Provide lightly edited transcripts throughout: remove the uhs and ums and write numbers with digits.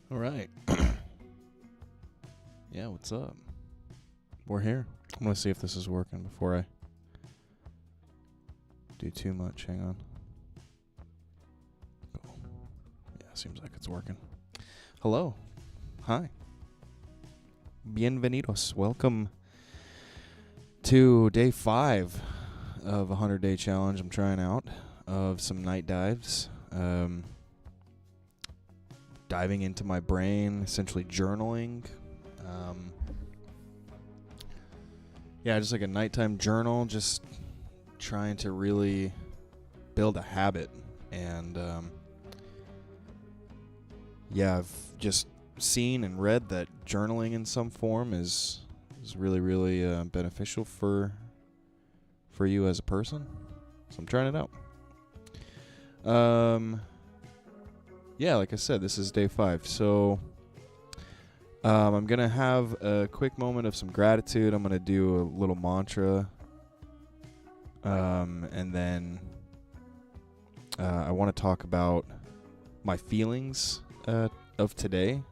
All right. Yeah, what's up? We're here. I'm going to see if this is working before I do too much. Hang on. Cool. Yeah, seems like it's working. Hello. Hi. Bienvenidos. Welcome to day 5 of a 100-day challenge I'm trying out of some night dives. Diving into my brain, essentially journaling. Yeah, just like a nighttime journal, just trying to really build a habit. And yeah, I've just seen and read that journaling in some form is really, really beneficial for you as a person. So I'm trying it out. Yeah, like I said, this is day 5. So I'm going to have a quick moment of some gratitude. I'm going to do a little mantra. And then I want to talk about my feelings of today.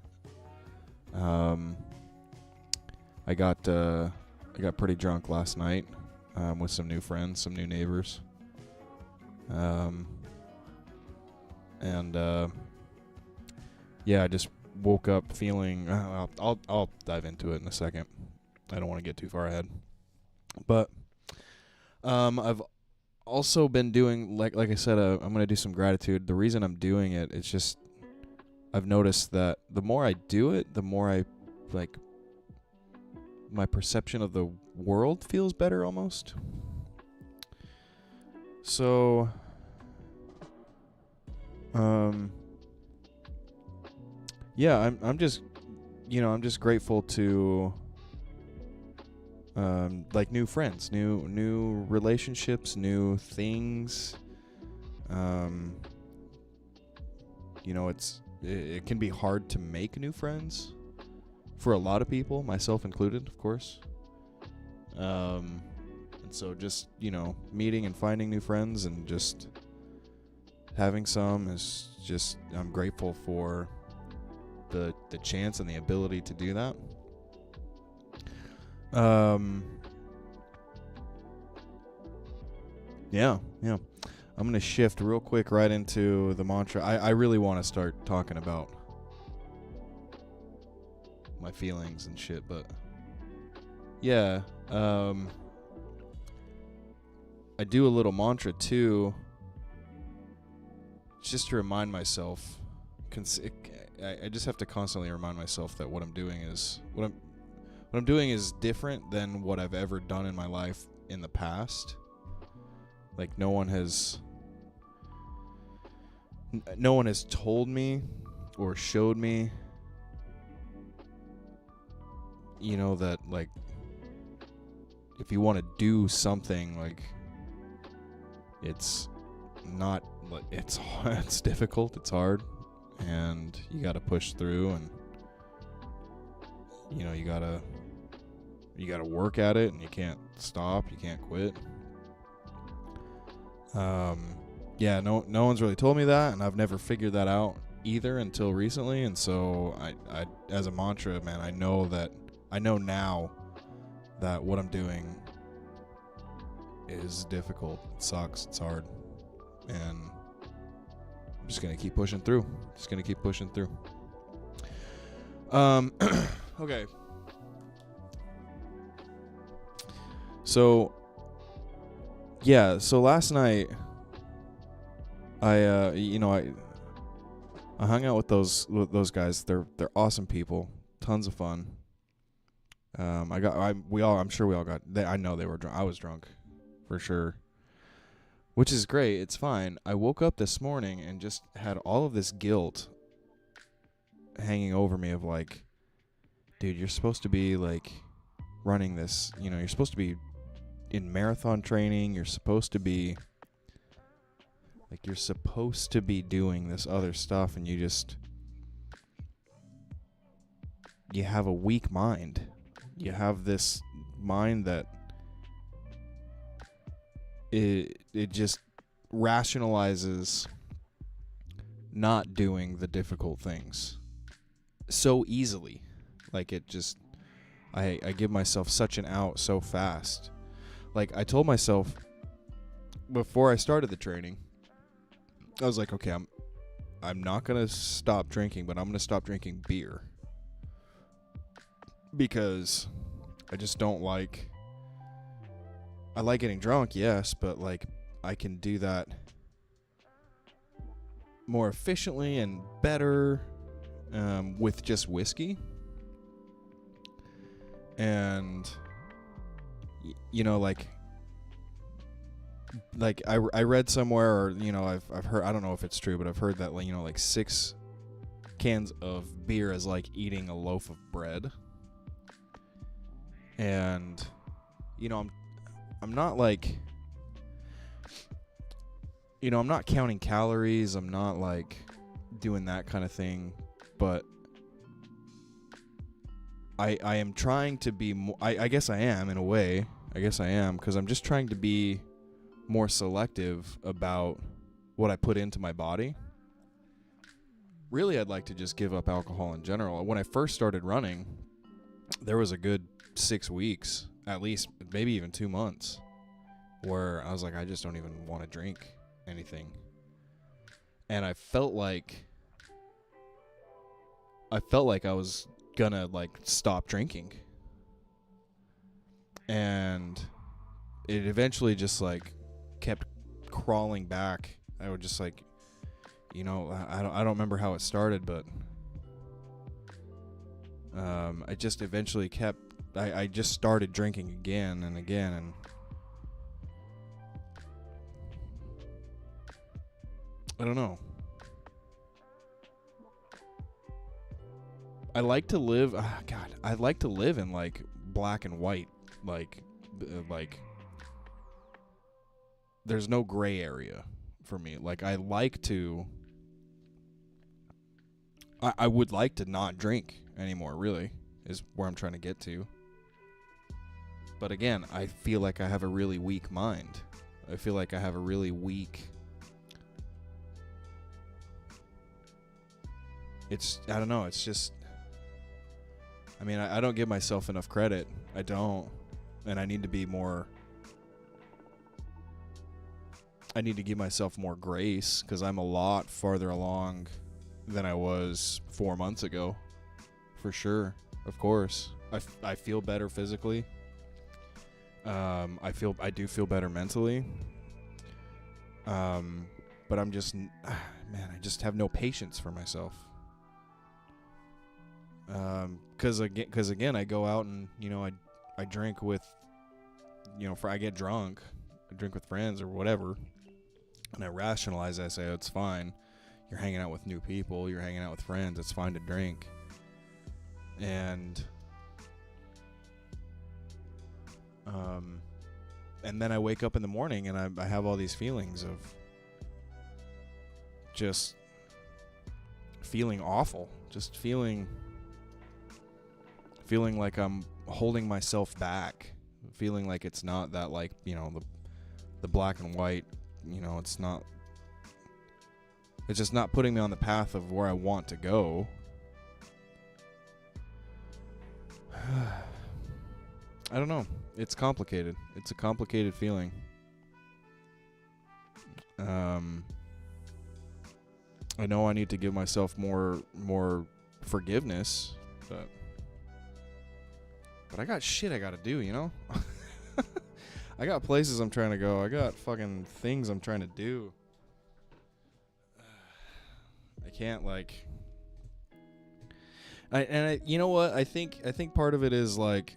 I got pretty drunk last night with some new friends, some new neighbors. Yeah, I just woke up feeling. I'll dive into it in a second. I don't want to get too far ahead, but I've also been doing like I said. I'm gonna do some gratitude. The reason I'm doing it, it's just I've noticed that the more I do it, the more I like my perception of the world feels better almost. So, yeah, I'm just grateful to like new friends, new relationships, new things. It can be hard to make new friends for a lot of people, myself included, of course. And so just, meeting and finding new friends and just having some is just, I'm grateful for the chance and the ability to do that. Yeah. I'm going to shift real quick right into the mantra. I really want to start talking about my feelings and shit, but yeah, I do a little mantra too, just to remind myself. I just have to constantly remind myself that what I'm doing is different than what I've ever done in my life in the past. Like no one has told me or showed me, that like if you want to do something, like it's not like it's difficult, it's hard, and you got to push through, and you got to work at it, and you can't stop, you can't quit. Yeah, no one's really told me that, and I've never figured that out either until recently. And so I as a mantra, man, I know now that what I'm doing is difficult. It sucks. It's hard. And I'm just going to keep pushing through. Okay. So last night I hung out with those guys. They're awesome people. Tons of fun. I'm sure we all got. I know they were drunk. I was drunk, for sure. Which is great. It's fine. I woke up this morning and just had all of this guilt hanging over me of like, dude, you're supposed to be like running this. You're supposed to be in marathon training. You're supposed to be doing this other stuff, and you have a weak mind. You have this mind that it just rationalizes not doing the difficult things. so easily. Like it just, I give myself such an out so fast. Like I told myself before I started the training, I was like, okay, I'm not going to stop drinking, but I'm going to stop drinking beer. Because I just don't like, I like getting drunk, yes, but like I can do that more efficiently and better with just whiskey. And like I read somewhere, or I've heard, I don't know if it's true, but I've heard that like 6 cans of beer is like eating a loaf of bread. And I'm not like, I'm not counting calories, I'm not like doing that kind of thing, but I am trying to be more, I guess I am in a way. I guess I am, because I'm just trying to be more selective about what I put into my body. Really, I'd like to just give up alcohol in general. When I first started running, there was a good 6 weeks, at least, maybe even 2 months, where I was like, I just don't even want to drink anything. And I felt like I was gonna like stop drinking. And it eventually just like kept crawling back. I would just like, I don't remember how it started, but I just eventually kept, I just started drinking again and again, and I don't know. I like to live, I like to live in like black and white, like there's no gray area for me. Like I would like to not drink anymore, really, is where I'm trying to get to. But again, I feel like I have a really weak mind. I feel like I have a really weak, I don't know, it's just, I mean, I don't give myself enough credit. I don't. And I need to be more, I need to give myself more grace, because I'm a lot farther along than I was 4 months ago. For sure. Of course. I feel better physically. I do feel better mentally. But I'm just, man, I just have no patience for myself. Cause again, I go out and, I drink with, I get drunk, I drink with friends or whatever, and I rationalize, I say, oh, it's fine. You're hanging out with new people, you're hanging out with friends, it's fine to drink. And then I wake up in the morning and I have all these feelings of just feeling awful, just feeling like I'm holding myself back, feeling like it's not that, like, the black and white, it's just not putting me on the path of where I want to go. I don't know. It's complicated. It's a complicated feeling. I know I need to give myself more forgiveness, but I got shit I gotta do, I got places I'm trying to go. I got fucking things I'm trying to do. I can't, like... you know what? I think part of it is like,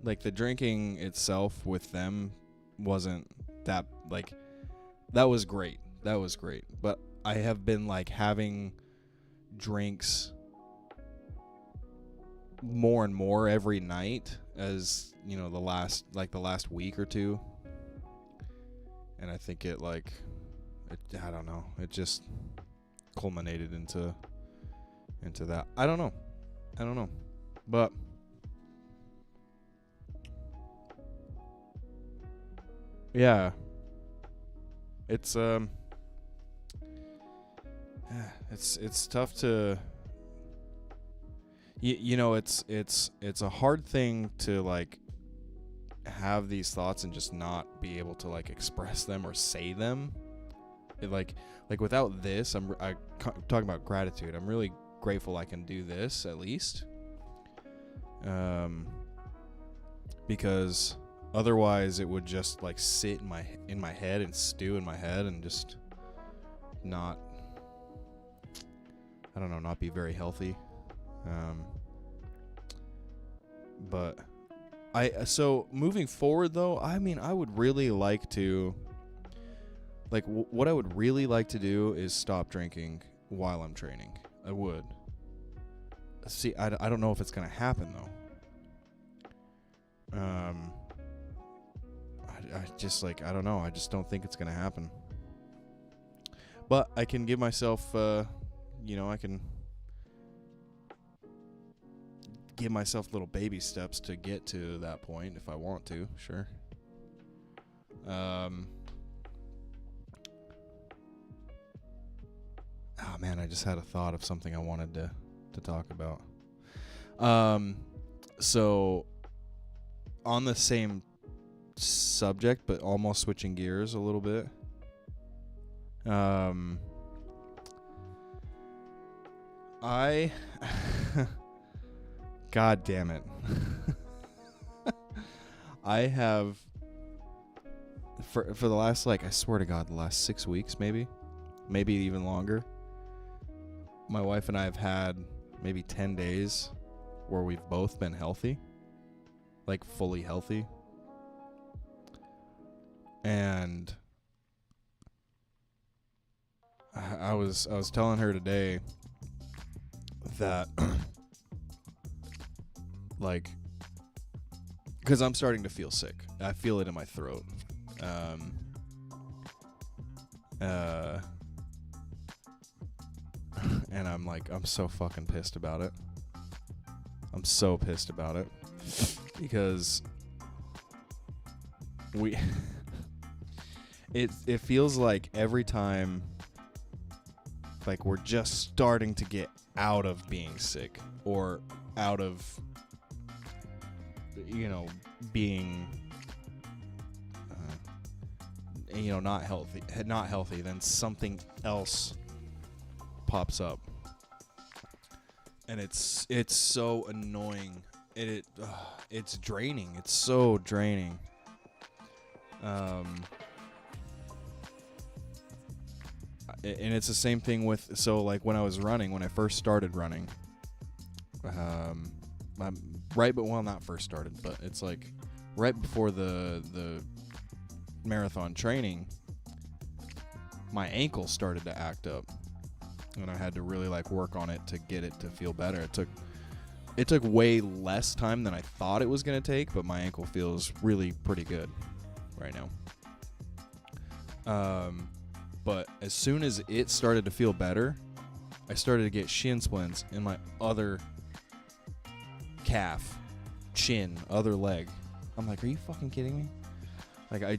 like the drinking itself with them wasn't that, like, that was great. That was great. But I have been like having drinks more and more every night as, the last week or two. And I think it, like, I don't know. It just culminated into that. I don't know. But yeah, it's tough to, you know, it's a hard thing to like have these thoughts and just not be able to like express them or say them. Like without this, I talking about gratitude. I'm really grateful I can do this at least. Because otherwise it would just like sit in my head and stew in my head and just not, I don't know, not be very healthy. But so moving forward though, I mean, I would really like to, like, what I would really like to do is stop drinking while I'm training. I would. See, I don't know if it's going to happen though. I just like, I don't know. I just don't think it's going to happen. But I can give myself, you know, I can give myself little baby steps to get to that point if I want to, sure. Oh man, I just had a thought of something I wanted to talk about. So on the same subject, but almost switching gears a little bit. I God damn it. I have for the last, like, I swear to God, the last 6 weeks, maybe even longer, my wife and I have had maybe 10 days where we've both been healthy, like fully healthy. And I was telling her today that like, because I'm starting to feel sick. I feel it in my throat. And I'm like, I'm so fucking pissed about it. I'm so pissed about it because it feels like every time, like, we're just starting to get out of being sick or out of, you know, being you know, not healthy, then something else pops up, and it's so annoying. It's draining. It's so draining. And it's the same thing with, so like when I first started running, not first started, but it's like right before the marathon training, my ankle started to act up, and I had to really like work on it to get it to feel better. It took way less time than I thought it was going to take, but my ankle feels really pretty good right now. But as soon as it started to feel better, I started to get shin splints in my other calf, shin, other leg. I'm like, are you fucking kidding me? Like, I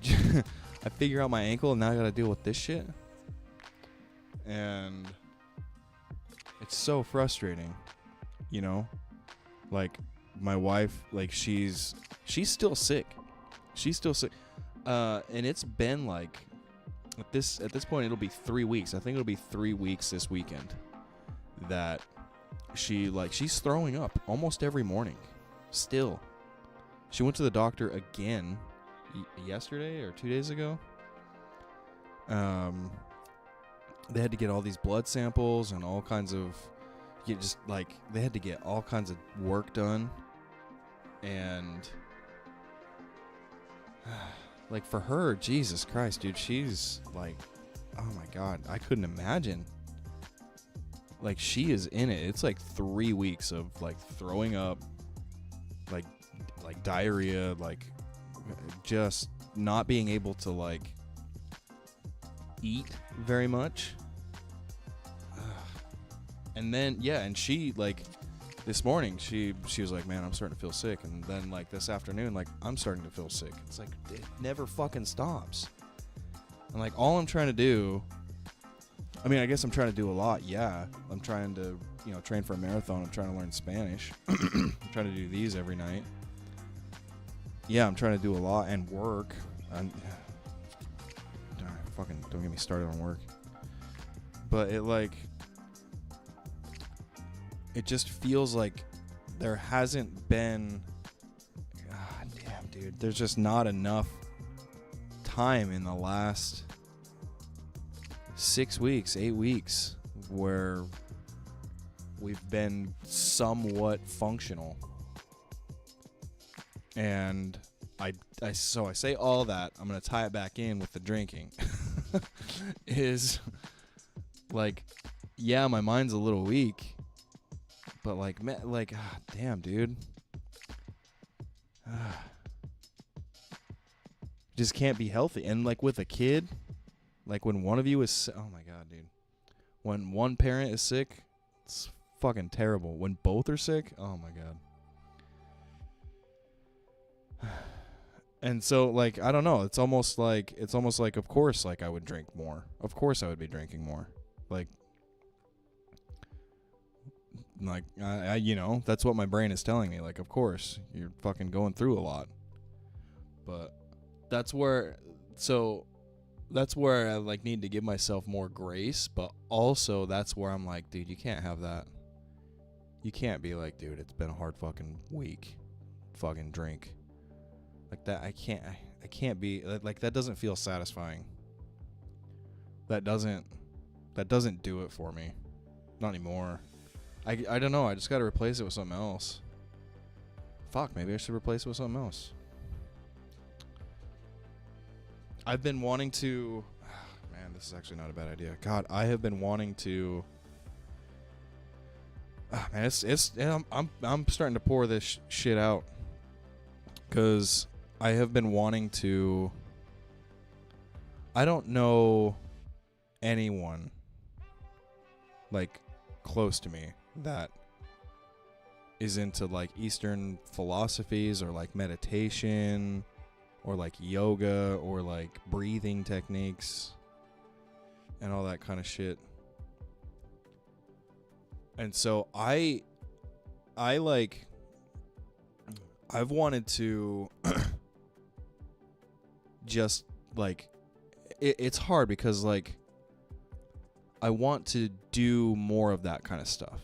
figure out my ankle, and now I got to deal with this shit. And it's so frustrating, you know? Like, my wife, like, she's still sick. She's still sick. And it's been like, at this point, it'll be 3 weeks. I think it'll be 3 weeks this weekend that she's throwing up almost every morning. Still. She went to the doctor again yesterday or 2 days ago. They had to get all these blood samples and all kinds of, they had to get all kinds of work done. And like, for her, Jesus Christ, dude, she's like, oh my God, I couldn't imagine. Like, she is in it. It's like 3 weeks of like throwing up, like diarrhea, like just not being able to like eat very much. And then, yeah, and she, like, this morning, she was like, man, I'm starting to feel sick. And then, like, this afternoon, like, I'm starting to feel sick. It's like, it never fucking stops. And, like, all I'm trying to do, I mean, I guess I'm trying to do a lot, yeah. I'm trying to train for a marathon. I'm trying to learn Spanish. I'm trying to do these every night. Yeah, I'm trying to do a lot and work. Fucking don't get me started on work. But it just feels like there hasn't been. God damn, dude. There's just not enough time in the last 6 weeks, 8 weeks where we've been somewhat functional. And so I say all that, I'm going to tie it back in with the drinking. Is like, yeah, my mind's a little weak, but damn, dude. Just can't be healthy. And like with a kid, like when one of you is, oh my God, dude. When one parent is sick, it's fucking terrible. When both are sick, oh my God. And so, like, I don't know. It's almost like, of course, like, I would drink more. Of course I would be drinking more. Like, that's what my brain is telling me. Like, of course, you're fucking going through a lot. But that's where I, like, need to give myself more grace. But also, that's where I'm like, dude, you can't have that. You can't be like, dude, it's been a hard fucking week. Fucking drink. Like that, I can't be like that. Doesn't feel satisfying. That doesn't do it for me. Not anymore. I don't know. I just got to replace it with something else. Fuck, maybe I should replace it with something else. I've been wanting to. Man, this is actually not a bad idea. God, I have been wanting to. Man, I'm starting to pour this shit out. Because I have been wanting to. I don't know anyone like close to me that is into like Eastern philosophies or like meditation or like yoga or like breathing techniques and all that kind of shit. And so I've wanted to just like it's hard because like I want to do more of that kind of stuff.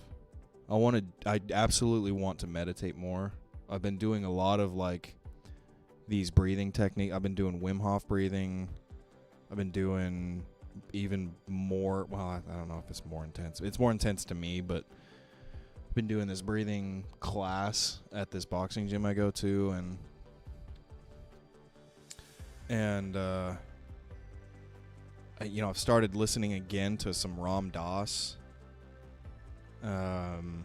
I absolutely want to meditate more. I've been doing a lot of like these breathing techniques. I've been doing Wim Hof breathing. I've been doing even more, well, I don't know if it's more intense. It's more intense to me, but I've been doing this breathing class at this boxing gym I go to, and I've started listening again to some Ram Dass. And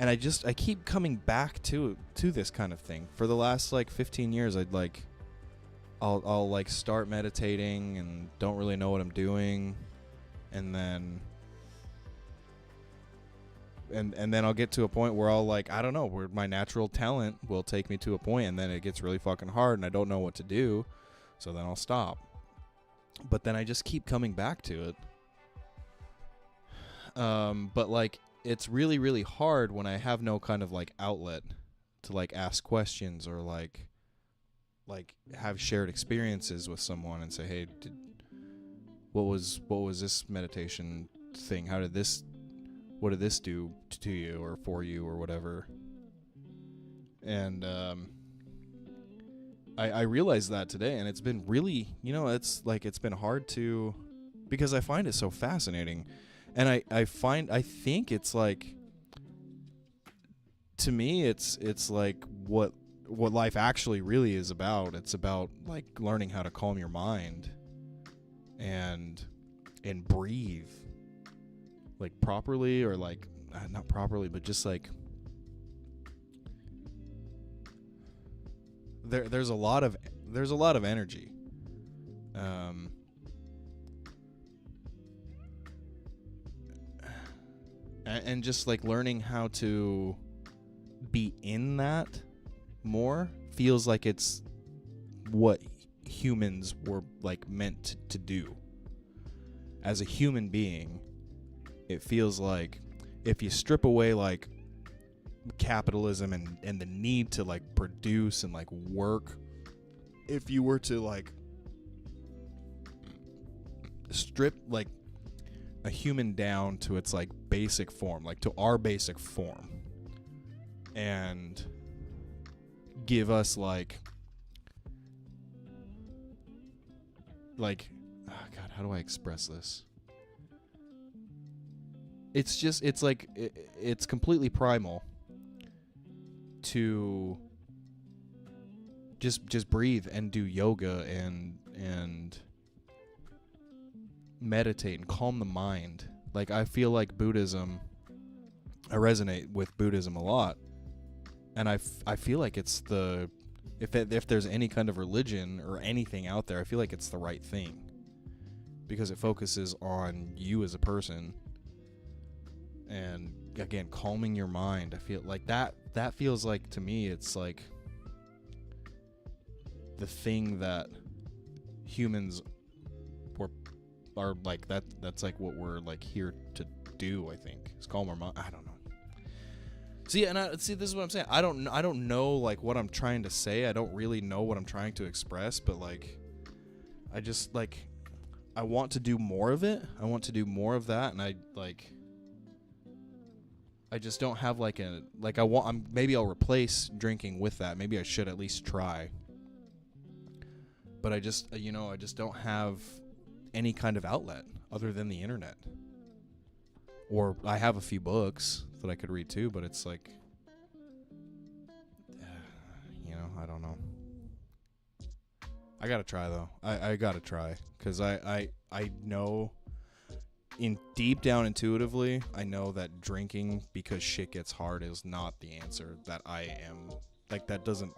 I keep coming back to this kind of thing. For the last like 15 years, I'll like start meditating and don't really know what I'm doing, and then I'll get to a point where I'll like, I don't know, where my natural talent will take me to a point, and then it gets really fucking hard and I don't know what to do, so then I'll stop. But then I just keep coming back to it. But like it's really, really hard when I have no kind of like outlet to like ask questions or like have shared experiences with someone and say, hey, what was this meditation thing? What did this do to you or for you or whatever? And I realized that today, and it's been really, it's been hard to, because I find it so fascinating. And I think it's like, to me, it's like what life actually really is about. It's about like learning how to calm your mind and breathe like properly, or like not properly, but just like there's a lot of energy. And just like learning how to be in that more feels like it's what humans were like meant to do. As a human being, it feels like if you strip away like capitalism and the need to like produce and like work, if you were to like strip like a human down to its like basic form, like to our basic form, and give us like oh God, how do I express this? It's just, it's like it's completely primal to just breathe and do yoga and meditate and calm the mind. Like, I feel like Buddhism, I resonate with Buddhism a lot, and I feel like it's the, if there's any kind of religion or anything out there, I feel like it's the right thing, because it focuses on you as a person, and again, calming your mind. I feel like that feels like, to me, it's like the thing that humans are like, that's like what we're like here to do, I think, is calm our mind. I don't know. See, this is what I'm saying. I don't know like what I'm trying to say. I don't really know what I'm trying to express, but like, I just like, I want to do more of it. I want to do more of that, and I just don't have like maybe I'll replace drinking with that. Maybe I should at least try. But I just don't have any kind of outlet other than the internet. Or I have a few books that I could read too, but it's like, I don't know. I gotta try though. I gotta try, because I know, in deep down intuitively, I know that drinking because shit gets hard is not the answer. That I am like, that doesn't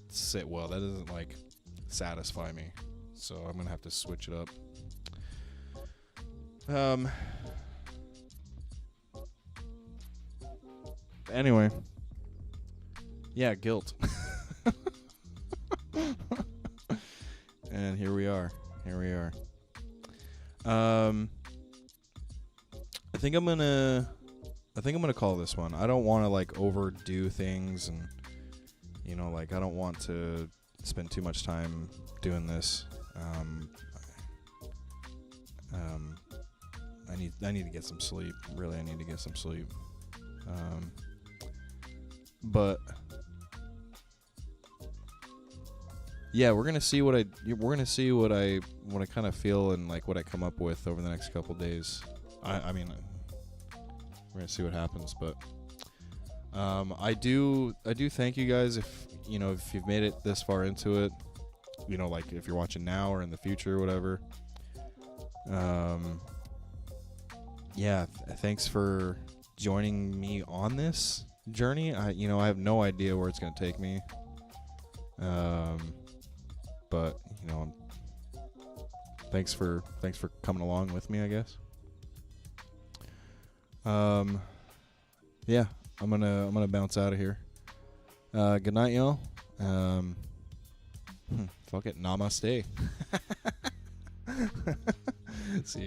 sit well. That doesn't like satisfy me. So I'm gonna have to switch it up. Anyway, yeah, guilt. And here we are. I think I'm gonna call this one. I don't want to like overdo things, and like, I don't want to spend too much time doing this. I need to get some sleep. Really, I need to get some sleep. But yeah, we're gonna see what I kind of feel and like what I come up with over the next couple days. I mean, we're gonna see what happens, but I do thank you guys if you've made it this far into it. Like if you're watching now or in the future or whatever. Yeah, thanks for joining me on this journey. I have no idea where it's gonna take me. But thanks for coming along with me, I guess. Yeah, I'm gonna bounce out of here. Good night, y'all. Fuck it, namaste. See you.